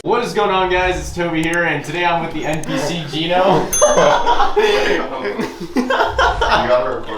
What is going on, guys? It's Toby here, and today I'm with the NPC Gino.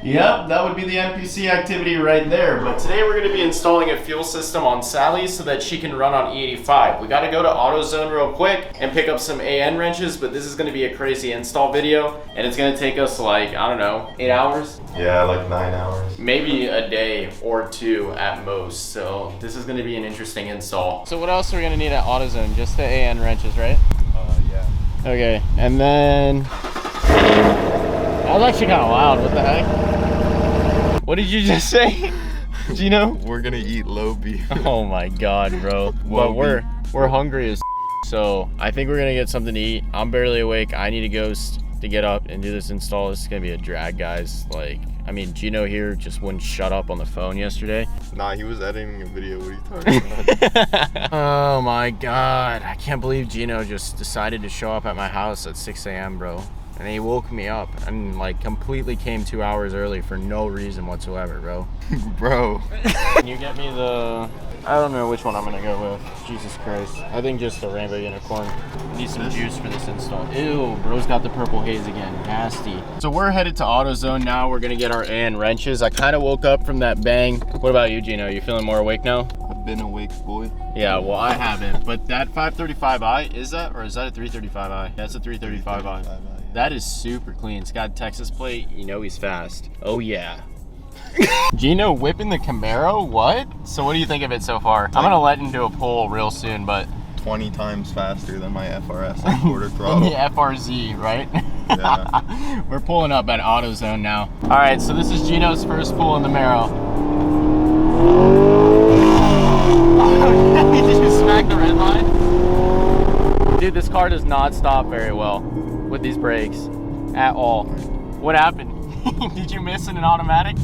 Yep, that would be the NPC activity right there. But today we're going to be installing a fuel system on Sally so that she can run on E85. We got to go to AutoZone real quick and pick up some AN wrenches, but this is going to be a crazy install video, and it's going to take us like, I don't know, 8 hours? Yeah, like 9 hours. Maybe a day or two at most. So this is going to be an interesting install. So what else are we going to need at AutoZone? Just the AN wrenches, right? Yeah. Okay, and then that was actually kind of loud. What the heck? What did you just say, Gino? We're gonna eat low beef. Oh my god, bro. But we're hungry as so I think we're gonna get something to eat. I'm barely awake. I need a ghost to get up and do this install. This is gonna be a drag, guys. Like, I mean, Gino here just wouldn't shut up on the phone yesterday. Nah, he was editing a video. What are you talking about? Oh my god. I can't believe Gino just decided to show up at my house at 6 a.m., bro. And he woke me up and like completely came 2 hours early for no reason whatsoever, bro. Bro. Can you get me the... I don't know which one I'm gonna go with. Jesus Christ. I think just the Rainbow Unicorn. Need some juice for this install. Ew, bro's got the purple haze again. Nasty. So we're headed to AutoZone now. We're gonna get our AN wrenches. I kind of woke up from that bang. What about you, Gino? You feeling more awake now? I've been awake, boy. Yeah, well, I haven't. But that 535i, is that? Or is that a 335i? That's a 335i. That is super clean. It's got a Texas plate. You know he's fast. Oh, yeah. Gino whipping the Camaro? What? So what do you think of it so far? I'm gonna let into a poll real soon, but 20 times faster than my FRS at quarter throttle. the FRZ, right? Yeah. We're pulling up at AutoZone now. All right, so this is Gino's first pull in the Camaro. Did you smack the red line? Dude, this car does not stop very well with these brakes at all. What happened? Did you miss in an automatic?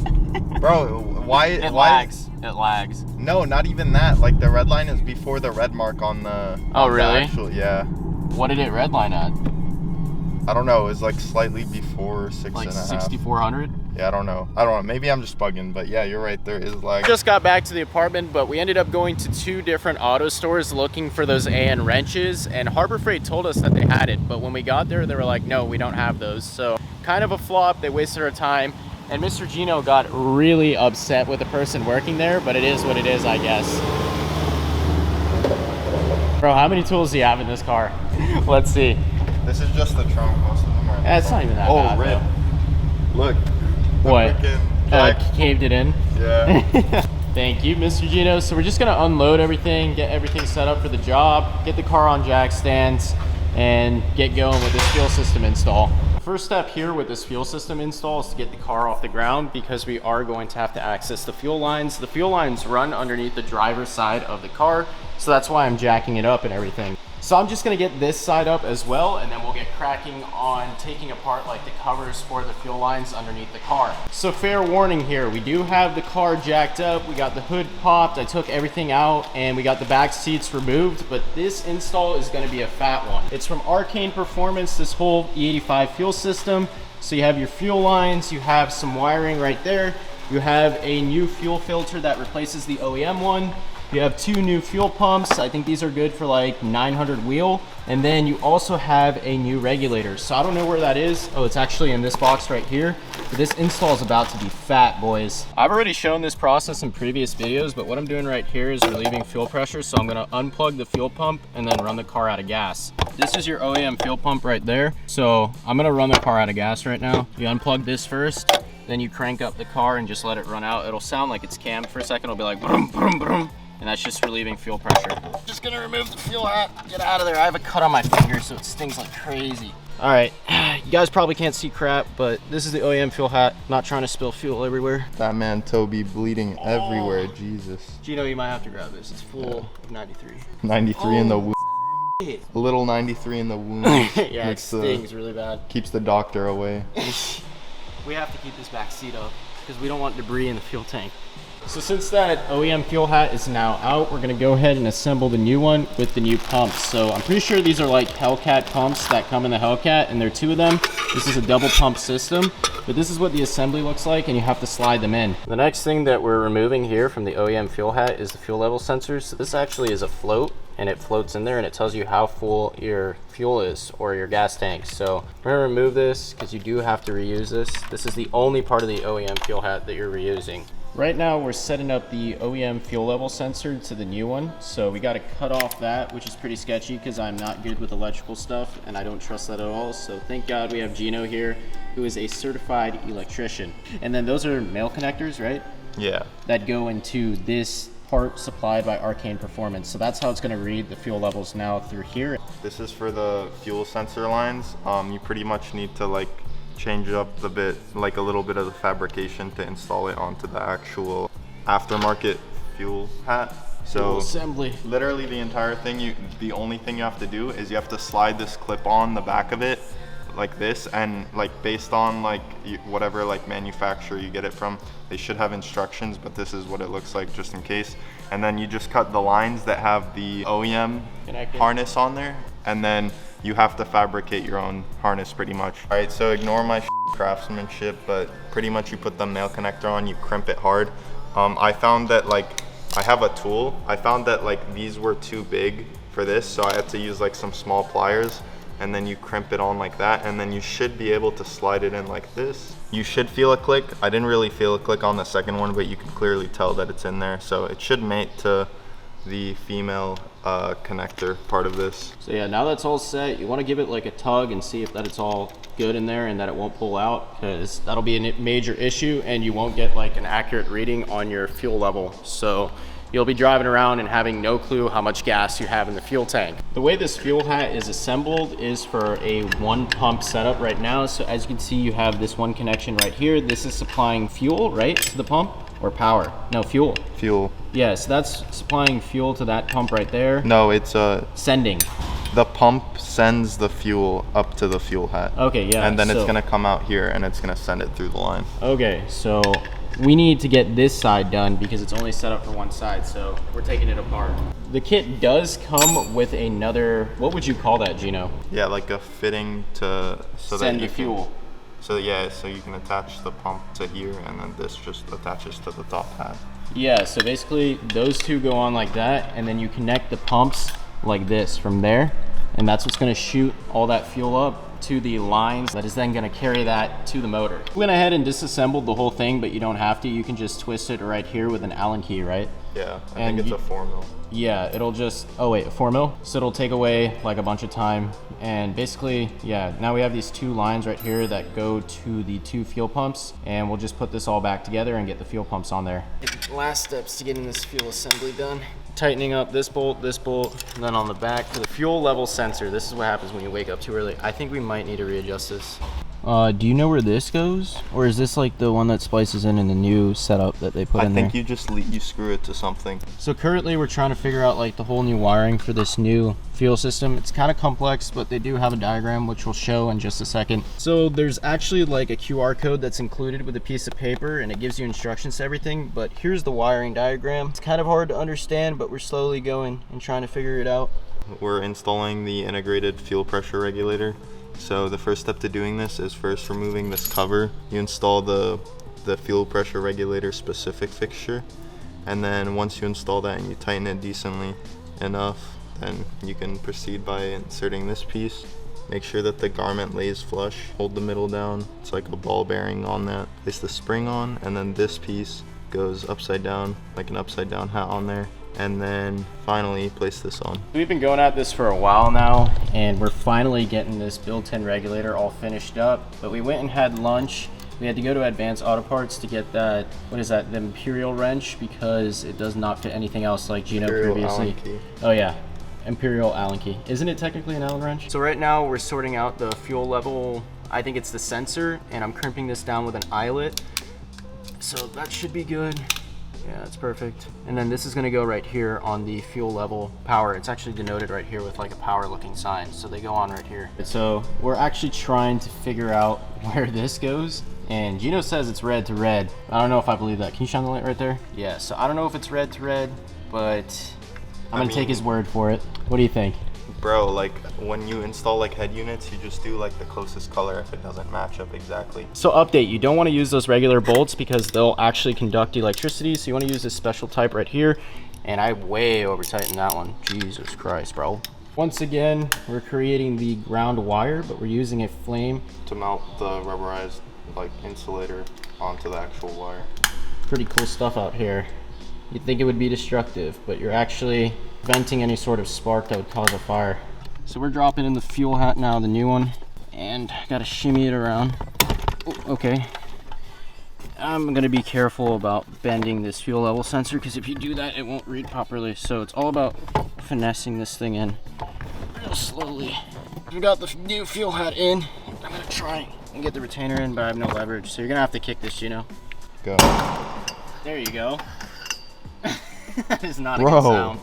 Bro, why? It lags. It lags. No, not even that. Like the red line is before the red mark on the. Oh, really? Yeah. What did it red line at? I don't know. It was like slightly before 6.5. Like 6,400? Yeah, I don't know. Maybe I'm just bugging, but yeah, you're right. There is like. Just got back to the apartment, but we ended up going to 2 different auto stores looking for those AN wrenches, and Harbor Freight told us that they had it, but when we got there, they were like, no, we don't have those. So kind of a flop. They wasted our time, and Mr. Gino got really upset with the person working there, but it is what it is, I guess. Bro, how many tools do you have in this car? Let's see. This is just the trunk. Most of them are. It's not even that bad. Oh, rip. Look. What? Caved it in? Yeah. Thank you, Mr. Gino. So we're just gonna unload everything, get everything set up for the job, get the car on jack stands, and get going with this fuel system install. First step here with this fuel system install is to get the car off the ground, because we are going to have to access the fuel lines. The fuel lines run underneath the driver's side of the car, so that's why I'm jacking it up and everything. So I'm just gonna get this side up as well, and then we'll get cracking on taking apart like the covers for the fuel lines underneath the car. So fair warning here, we do have the car jacked up, we got the hood popped, I took everything out, and we got the back seats removed, but this install is gonna be a fat one. It's from Arcane Performance, this whole E85 fuel system. So you have your fuel lines, you have some wiring right there, you have a new fuel filter that replaces the OEM one. You have 2 new fuel pumps. I think these are good for like 900 wheel. And then you also have a new regulator. So I don't know where that is. Oh, it's actually in this box right here. But this install is about to be fat, boys. I've already shown this process in previous videos, but what I'm doing right here is relieving fuel pressure. So I'm gonna unplug the fuel pump and then run the car out of gas. This is your OEM fuel pump right there. So I'm gonna run the car out of gas right now. You unplug this first, then you crank up the car and just let it run out. It'll sound like it's cammed for a second. It'll be like brum, brum, brum. And that's just relieving fuel pressure. Just gonna remove the fuel hat, get out of there. I have a cut on my finger, so it stings like crazy. All right, you guys probably can't see crap, but this is the OEM fuel hat. Not trying to spill fuel everywhere. That man Toby bleeding everywhere, Jesus. Gino, you might have to grab this. It's full of 93. 93 in the wound. A little 93 in the wound. Yeah, it stings really bad. Keeps the doctor away. We have to keep this back seat up because we don't want debris in the fuel tank. So since that OEM fuel hat is now out, we're gonna go ahead and assemble the new one with the new pumps. So I'm pretty sure these are like Hellcat pumps that come in the Hellcat, and there are 2 of them. This is a double pump system, but this is what the assembly looks like, and you have to slide them in. The next thing that we're removing here from the OEM fuel hat is the fuel level sensors. So this actually is a float, and it floats in there and it tells you how full your fuel is or your gas tank. So we're gonna remove this because you do have to reuse this. This is the only part of the OEM fuel hat that you're reusing. Right now we're setting up the OEM fuel level sensor to the new one. So we got to cut off that, which is pretty sketchy because I'm not good with electrical stuff and I don't trust that at all. So thank God we have Gino here, who is a certified electrician. And then those are male connectors, right? Yeah. That go into this part supplied by Arcane Performance. So that's how it's going to read the fuel levels now through here. This is for the fuel sensor lines. You pretty much need to like change up the bit, like a little bit of the fabrication to install it onto the actual aftermarket fuel hat. So fuel assembly. Literally the entire thing, the only thing you have to do is you have to slide this clip on the back of it like this, and like based on like whatever like manufacturer you get it from, they should have instructions, but this is what it looks like just in case. And then you just cut the lines that have the OEM harness on there, and then you have to fabricate your own harness pretty much. All right, so ignore my craftsmanship, but pretty much you put the male connector on, you crimp it hard. I found that like, I have a tool. I found that like these were too big for this, so I had to use like some small pliers, and then you crimp it on like that, and then you should be able to slide it in like this. You should feel a click. I didn't really feel a click on the second one, but you can clearly tell that it's in there. So it should mate to the female connector part of this. So yeah, now that's all set, you want to give it like a tug and see if that it's all good in there and that it won't pull out, because that'll be a major issue and you won't get like an accurate reading on your fuel level. So you'll be driving around and having no clue how much gas you have in the fuel tank. The way this fuel hat is assembled is for a one pump setup right now. So as you can see, you have this one connection right here. This is supplying fuel, right, to the pump, or power? No, fuel. Fuel. Yeah, so that's supplying fuel to that pump right there. No, it's sending. The pump sends the fuel up to the fuel hat. Okay, yeah. And then it's gonna come out here and it's gonna send it through the line. Okay, so we need to get this side done because it's only set up for one side, so we're taking it apart. The kit does come with another, what would you call that, Gino? Yeah, like a fitting to send the fuel. So yeah, so you can attach the pump to here, and then this just attaches to the top hat. Yeah, so basically those two go on like that, and then you connect the pumps like this from there, and that's what's going to shoot all that fuel up to the lines that is then going to carry that to the motor. We went ahead and disassembled the whole thing, but you don't have to. You can just twist it right here with an Allen key, right? Yeah, I think it's a 4 mil. Yeah, it'll just, oh wait, a 4 mil? So it'll take away like a bunch of time. And basically, yeah, now we have these two lines right here that go to the two fuel pumps, and we'll just put this all back together and get the fuel pumps on there. Last steps to getting this fuel assembly done. Tightening up this bolt, and then on the back for the fuel level sensor. This is what happens when you wake up too early. I think we might need to readjust this. Do you know where this goes? Or is this like the one that splices in the new setup that they put in there? I think you just you screw it to something. So currently we're trying to figure out like the whole new wiring for this new fuel system. It's kind of complex, but they do have a diagram which we'll show in just a second. So there's actually like a QR code that's included with a piece of paper, and it gives you instructions to everything, but here's the wiring diagram. It's kind of hard to understand, but we're slowly going and trying to figure it out. We're installing the integrated fuel pressure regulator. So the first step to doing this is first removing this cover. You install the fuel pressure regulator specific fixture, and then once you install that and you tighten it decently enough, then you can proceed by inserting this piece. Make sure that the garment lays flush. Hold the middle down. It's like a ball bearing on that. Place the spring on, and then this piece goes upside down, like an upside down hat on there. And then finally place this on. We've been going at this for a while now, and we're finally getting this built-in regulator all finished up. But we went and had lunch. We had to go to Advanced Auto Parts to get that, what is that, the Imperial wrench, because it does not fit anything else like Gino previously. Oh yeah, Imperial Allen key. Isn't it technically an Allen wrench? So right now we're sorting out the fuel level. I think it's the sensor, and I'm crimping this down with an eyelet. So that should be good. Yeah, that's perfect. And then this is gonna go right here on the fuel level power. It's actually denoted right here with like a power looking sign. So they go on right here. So we're actually trying to figure out where this goes. And Gino says it's red to red. I don't know if I believe that. Can you shine the light right there? Yeah, so I don't know if it's red to red, but I'm gonna take his word for it. What do you think? Bro, like when you install like head units, you just do like the closest color if it doesn't match up exactly. So update, you don't want to use those regular bolts because they'll actually conduct electricity. So you want to use this special type right here. And I way over tightened that one. Jesus Christ, bro. Once again, we're creating the ground wire, but we're using a flame to mount the rubberized like insulator onto the actual wire. Pretty cool stuff out here. You'd think it would be destructive, but you're actually venting any sort of spark that would cause a fire. So we're dropping in the fuel hat now, the new one, and gotta shimmy it around. Ooh, okay. I'm gonna be careful about bending this fuel level sensor, because if you do that, it won't read properly. So it's all about finessing this thing in real slowly. We got the new fuel hat in. I'm gonna try and get the retainer in, but I have no leverage. So you're gonna have to kick this, Gino. Go. There you go. That is not a good sound.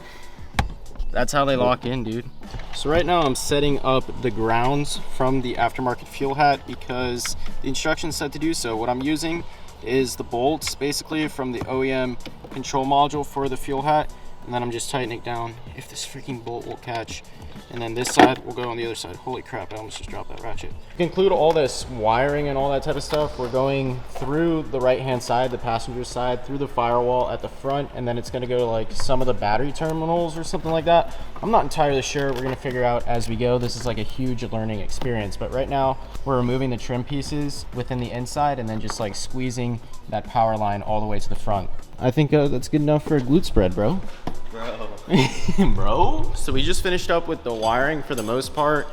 That's how they lock in, dude. So right now I'm setting up the grounds from the aftermarket fuel hat because the instructions said to do so. What I'm using is the bolts basically from the OEM control module for the fuel hat, and then I'm just tightening it down if this freaking bolt will catch. And then this side will go on the other side. Holy crap, I almost just dropped that ratchet. To conclude all this wiring and all that type of stuff, we're going through the right-hand side, the passenger side, through the firewall at the front, and then it's gonna go to like some of the battery terminals or something like that. I'm not entirely sure. We're gonna figure out as we go. This is like a huge learning experience, but right now we're removing the trim pieces within the inside and then just like squeezing that power line all the way to the front. I think that's good enough for a glute spread, bro. Bro. So we just finished up with the wiring for the most part,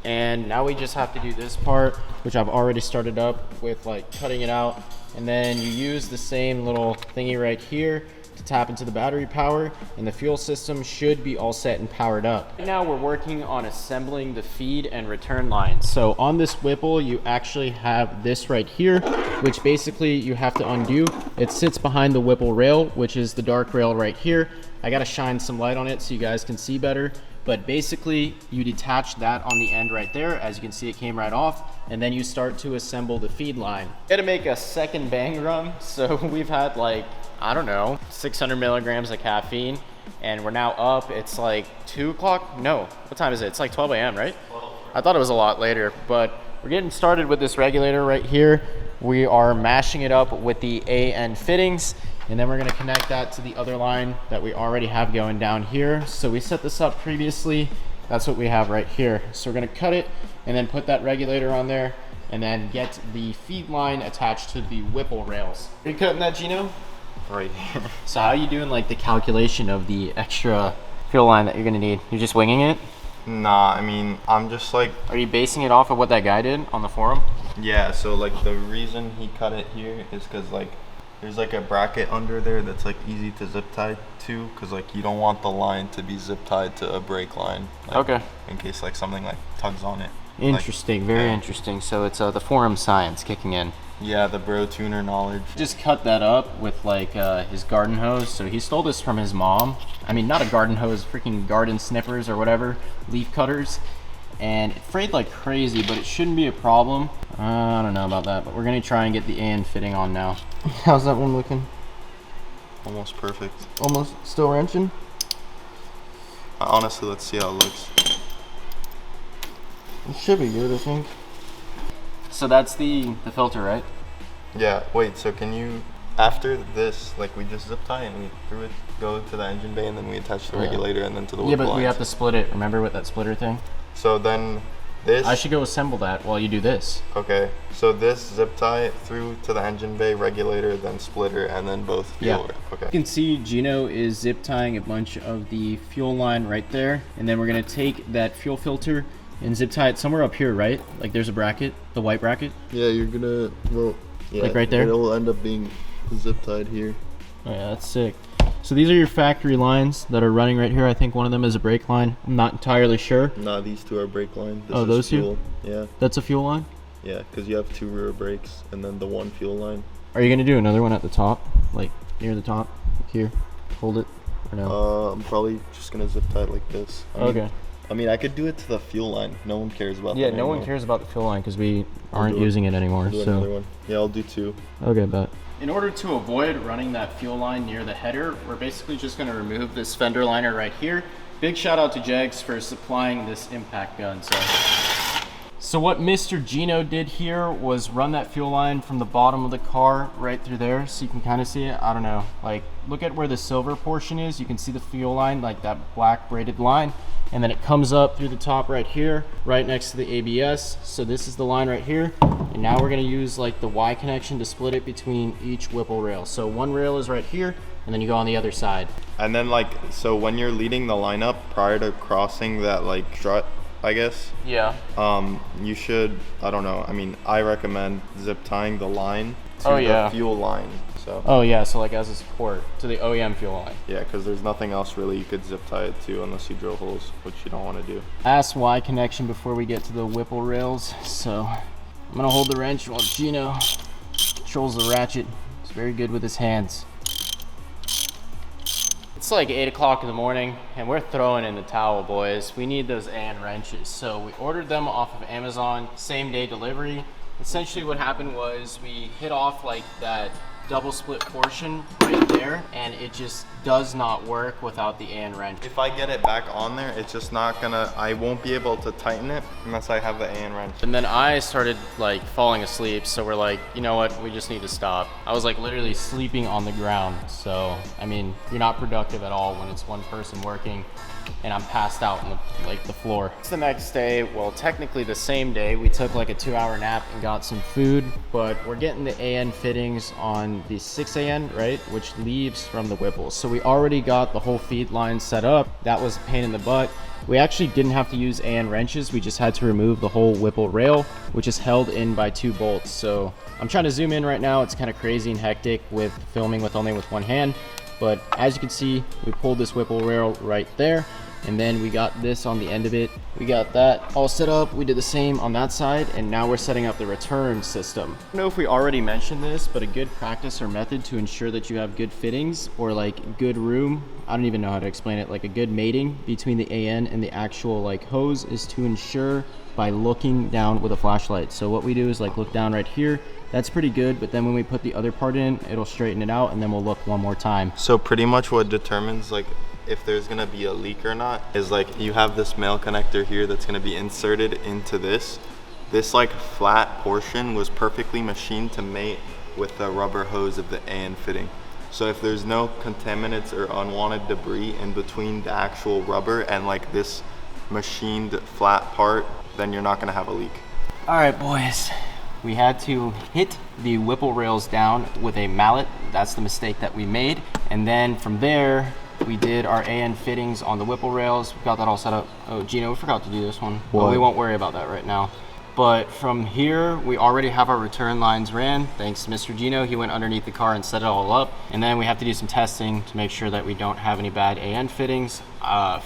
and now we just have to do this part, which I've already started up with like cutting it out, and then you use the same little thingy right here to tap into the battery power, and the fuel system should be all set and powered up. Right now we're working on assembling the feed and return lines. So on this Whipple, you actually have this right here, which basically you have to undo. It sits behind the Whipple rail, which is the dark rail right here. I gotta shine some light on it so you guys can see better. But basically, you detach that on the end right there. As you can see, it came right off. And then you start to assemble the feed line. You gotta make a second bang run. So we've had like, I don't know, 600 milligrams of caffeine. And we're now up, it's like 2 o'clock? No, what time is it? It's like 12 a.m., right? 12. I thought it was a lot later, but we're getting started with this regulator right here. We are mashing it up with the AN fittings, and then we're gonna connect that to the other line that we already have going down here. So we set this up previously. That's what we have right here. So we're gonna cut it and then put that regulator on there and then get the feed line attached to the Whipple rails. Are you cutting that, Gino? Right here. So how are you doing like the calculation of the extra fuel line that you're gonna need? You're just winging it? Nah, I mean, I'm just like... Are you basing it off of what that guy did on the forum? Yeah, so like the reason he cut it here is because like there's like a bracket under there that's like easy to zip tie to, because like you don't want the line to be zip tied to a brake line. Like, okay. In case like something like tugs on it. Interesting, like, very interesting. So it's the forum science kicking in. Yeah, the bro tuner knowledge. Just cut that up with like his garden hose. So he stole this from his mom. I mean, not a garden hose, freaking garden snippers or whatever, leaf cutters. And it frayed like crazy, but it shouldn't be a problem. I don't know about that, but we're gonna try and get the AN fitting on now. How's that one looking? Almost perfect. Almost still wrenching? Honestly, let's see how it looks. It should be good, I think. So that's the filter, right? Yeah, wait, so can you, after this, like we just zip tie and we threw it, go to the engine bay and then we attach the regulator and then to the Yeah, but lines. we have to split it, remember with that splitter thing? So then this... I should go assemble that while you do this. Okay, so this zip tie through to the engine bay, regulator, then splitter, and then both fuel. Yeah. Okay. You can see Gino is zip tying a bunch of the fuel line right there, and then we're gonna take that fuel filter and zip tie it somewhere up here, right? Like there's a bracket, the white bracket. Yeah, you're gonna, well, yeah, like right there? It'll end up being zip tied here. Oh yeah, that's sick. So these are your factory lines that are running right here. I think one of them is a brake line. I'm not entirely sure. Nah, these two are brake line. This oh, is those fuel. two? Yeah. That's a fuel line? Yeah, because you have two rear brakes and then the one fuel line. Are you gonna do another one at the top? Like near the top? Here? Hold it? Or no? I'm probably just gonna zip tie it like this. Okay. I mean, I could do it to the fuel line. No one cares about that. Yeah, no one cares about the fuel line because we aren't using it anymore. I'll do another one. Yeah, I'll do two. Okay, bet. In order to avoid running that fuel line near the header, we're basically just going to remove this fender liner right here. Big shout out to Jegs for supplying this impact gun. So what Mr. Gino did here was run that fuel line from the bottom of the car right through there, so you can kind of see it. I don't know, like look at where the silver portion is. You can see the fuel line, like that black braided line, and then it comes up through the top right here, right next to the ABS. So this is the line right here, and now we're gonna use like the Y connection to split it between each Whipple rail. So one rail is right here, and then you go on the other side. And then like, so when you're leading the lineup prior to crossing that like strut, I guess. Yeah. You should, I don't know, I mean, I recommend zip tying the line to the fuel line. So. Oh yeah, so like as a support to the OEM fuel line. Yeah, because there's nothing else really you could zip tie it to unless you drill holes, which you don't want to do. Last Y connection before we get to the Whipple rails. So I'm gonna hold the wrench while Gino controls the ratchet. He's very good with his hands. It's like 8 o'clock in the morning and we're throwing in the towel, boys. We need those AN wrenches. So we ordered them off of Amazon, same day delivery. Essentially what happened was we hit off like that double split portion right there, and it just does not work without the AN wrench. If I get it back on there, it's just not gonna, I won't be able to tighten it unless I have the AN wrench. And then I started like falling asleep, so we're like, you know what, we just need to stop. I was like literally sleeping on the ground. So I mean, you're not productive at all when it's one person working and I'm passed out on the floor. It's the next day, well technically the same day. We took like a 2-hour nap and got some food, but we're getting the AN fittings on the 6 AN, right, which leaves from the Whipples. So we already got the whole feed line set up. That was a pain in the butt. We actually didn't have to use AN wrenches. We just had to remove the whole Whipple rail, which is held in by 2 bolts. So I'm trying to zoom in right now. It's kind of crazy and hectic with filming with only with one hand. But as you can see, we pulled this Whipple rail right there, and then we got this on the end of it. We got that all set up. We did the same on that side, and now we're setting up the return system. I don't know if we already mentioned this, but a good practice or method to ensure that you have good fittings or like good room, I don't even know how to explain it, like a good mating between the AN and the actual like hose is to ensure by looking down with a flashlight. So what we do is like look down right here. That's pretty good, but then when we put the other part in, it'll straighten it out, and then we'll look one more time. So pretty much what determines like if there's gonna be a leak or not is like you have this male connector here that's gonna be inserted into this. This like flat portion was perfectly machined to mate with the rubber hose of the AN fitting. So if there's no contaminants or unwanted debris in between the actual rubber and like this machined flat part, then you're not gonna have a leak. All right, boys. We had to hit the Whipple rails down with a mallet. That's the mistake that we made. And then from there, we did our AN fittings on the Whipple rails. We got that all set up. Oh, Gino, we forgot to do this one. Well, we won't worry about that right now. But from here, we already have our return lines ran. Thanks to Mr. Gino, he went underneath the car and set it all up. And then we have to do some testing to make sure that we don't have any bad AN fittings.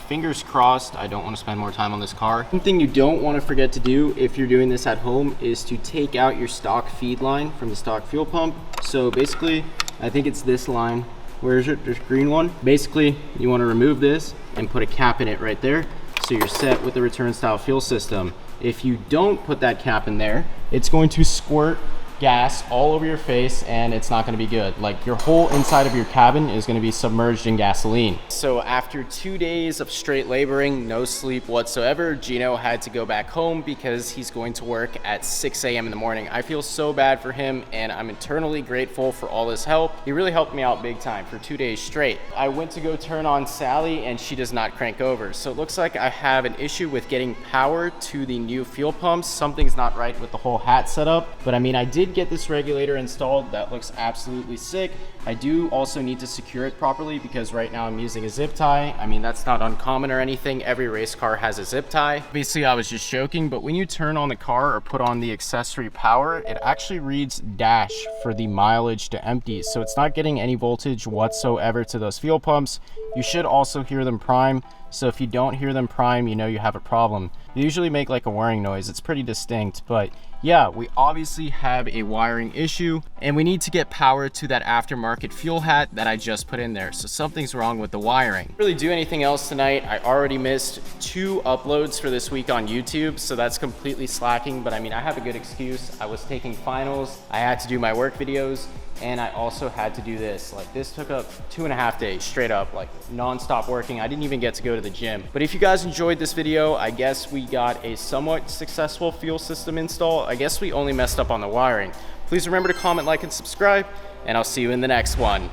Fingers crossed, I don't want to spend more time on this car. One thing you don't want to forget to do if you're doing this at home is to take out your stock feed line from the stock fuel pump. So basically, I think it's this line. Where is it? There's a green one. Basically, you want to remove this and put a cap in it right there, so you're set with the return style fuel system. If you don't put that cap in there, it's going to squirt gas all over your face and it's not going to be good. Like your whole inside of your cabin is going to be submerged in gasoline. So after 2 days of straight laboring, no sleep whatsoever, Gino had to go back home because he's going to work at 6 a.m. in the morning. I feel so bad for him and I'm eternally grateful for all his help. He really helped me out big time for 2 days straight. I went to go turn on Sally and she does not crank over. So it looks like I have an issue with getting power to the new fuel pumps. Something's not right with the whole hat setup, but I mean, I did get this regulator installed. That looks absolutely sick. I do also need to secure it properly because right now I'm using a zip tie. I mean, that's not uncommon or anything. Every race car has a zip tie. Obviously, I was just joking, but when you turn on the car or put on the accessory power, it actually reads dash for the mileage to empty. So it's not getting any voltage whatsoever to those fuel pumps. You should also hear them prime. So if you don't hear them prime, you know you have a problem. They usually make like a whirring noise. It's pretty distinct, but yeah, we obviously have a wiring issue and we need to get power to that aftermarket fuel hat that I just put in there. So something's wrong with the wiring. Didn't really do anything else tonight. I already missed 2 uploads for this week on YouTube, so that's completely slacking, but I mean, I have a good excuse. I was taking finals. I had to do my work videos. And I also had to do this. Like, this took up 2.5 days straight up, like non-stop working. I didn't even get to go to the gym. But if you guys enjoyed this video, I guess we got a somewhat successful fuel system install. I guess we only messed up on the wiring. Please remember to comment, like, and subscribe, and I'll see you in the next one.